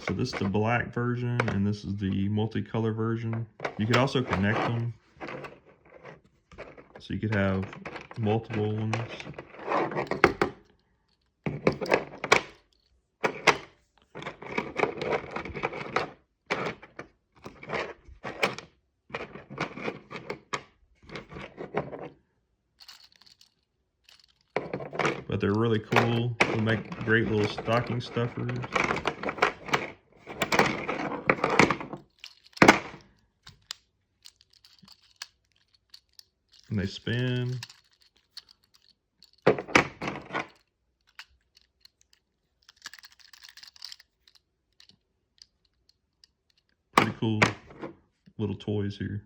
So this is the black version, and this is the multicolor version. You could also connect them, so you could have multiple ones. But they're really cool. They make great little stocking stuffers. And they spin. Pretty cool little toys here.